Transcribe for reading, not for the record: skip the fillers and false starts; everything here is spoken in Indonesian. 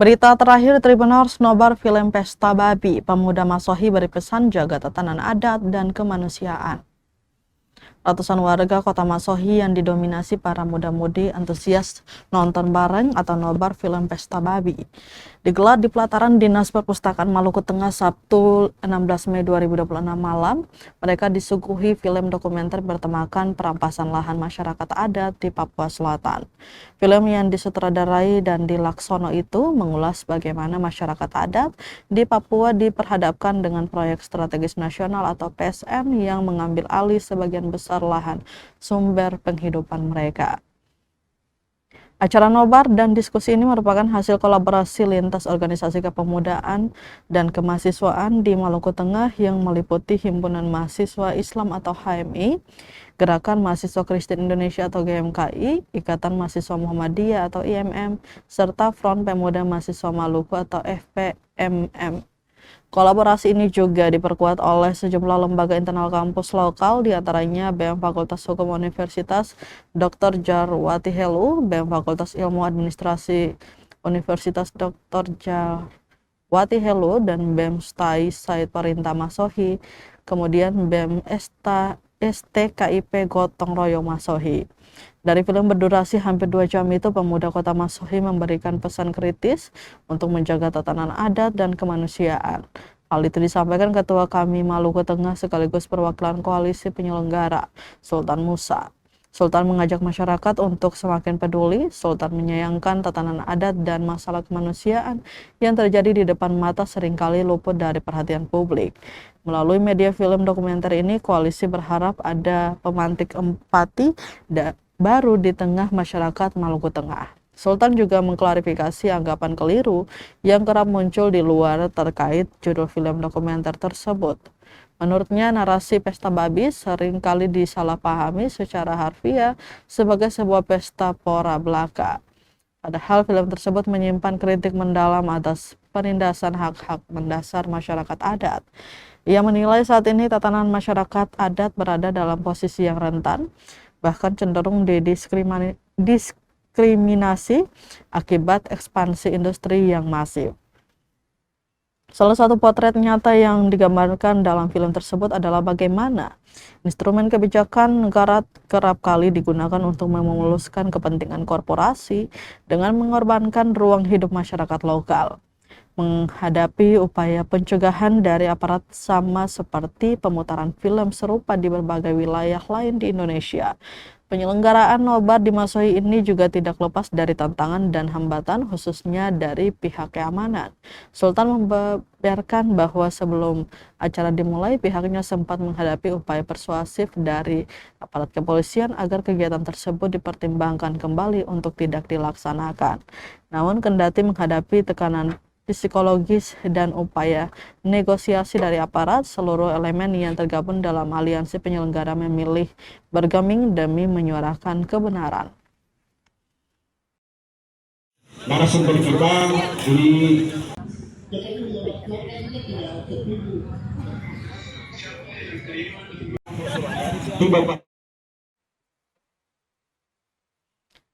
Berita terakhir Tribuners nobar film Pesta Babi, pemuda Masohi beri pesan jaga tatanan adat dan kemanusiaan. Ratusan warga kota Masohi yang didominasi para muda-mudi antusias nonton bareng atau nobar film Pesta Babi digelar di pelataran Dinas Perpustakaan Maluku Tengah Sabtu 16 Mei 2026 malam. Mereka disuguhi film dokumenter bertemakan perampasan lahan masyarakat adat di Papua Selatan. Film yang disutradarai dan Laksono itu mengulas bagaimana masyarakat adat di Papua diperhadapkan dengan proyek strategis nasional atau PSN yang mengambil alih sebagian besar lahan sumber penghidupan mereka. Acara nobar dan diskusi ini merupakan hasil kolaborasi lintas organisasi kepemudaan dan kemahasiswaan di Maluku Tengah yang meliputi Himpunan Mahasiswa Islam atau HMI, Gerakan Mahasiswa Kristen Indonesia atau GMKI, Ikatan Mahasiswa Muhammadiyah atau IMM, serta Front Pemuda Mahasiswa Maluku atau FPMM. Kolaborasi ini juga diperkuat oleh sejumlah lembaga internal kampus lokal, diantaranya BEM Fakultas Hukum Universitas Dr. Jarwati Helu, BEM Fakultas Ilmu Administrasi Universitas Dr. Jarwati Helu, dan BEM STAI Said Parinta Masohi, kemudian BEM STKIP Gotong Royong Masohi. Dari film berdurasi hampir 2 jam itu, pemuda kota Masohi memberikan pesan kritis untuk menjaga tatanan adat dan kemanusiaan. Hal itu disampaikan Ketua Kami Maluku Tengah sekaligus perwakilan koalisi penyelenggara, Sultan Musa. Sultan mengajak masyarakat untuk semakin peduli. Sultan menyayangkan tatanan adat dan masalah kemanusiaan yang terjadi di depan mata seringkali luput dari perhatian publik. Melalui media film dokumenter ini, koalisi berharap ada pemantik empati baru di tengah masyarakat Maluku Tengah. Sultan juga mengklarifikasi anggapan keliru yang kerap muncul di luar terkait judul film dokumenter tersebut. Menurutnya, narasi Pesta Babi sering kali disalahpahami secara harfiah sebagai sebuah pesta pora belaka. Padahal film tersebut menyimpan kritik mendalam atas penindasan hak-hak mendasar masyarakat adat. Ia menilai saat ini tatanan masyarakat adat berada dalam posisi yang rentan, bahkan cenderung diskriminasi akibat ekspansi industri yang masif. Salah satu potret nyata yang digambarkan dalam film tersebut adalah bagaimana instrumen kebijakan negara kerap kali digunakan untuk memuluskan kepentingan korporasi dengan mengorbankan ruang hidup masyarakat lokal. Menghadapi upaya pencegahan dari aparat sama seperti pemutaran film serupa di berbagai wilayah lain di Indonesia, penyelenggaraan nobar di Masohi ini juga tidak lepas dari tantangan dan hambatan, khususnya dari pihak keamanan. Sultan membeberkan bahwa sebelum acara dimulai, pihaknya sempat menghadapi upaya persuasif dari aparat kepolisian agar kegiatan tersebut dipertimbangkan kembali untuk tidak dilaksanakan. Namun kendati menghadapi tekanan psikologis dan upaya negosiasi dari aparat, seluruh elemen yang tergabung dalam aliansi penyelenggara memilih bergeming demi menyuarakan kebenaran. Narasumber kita di Bapak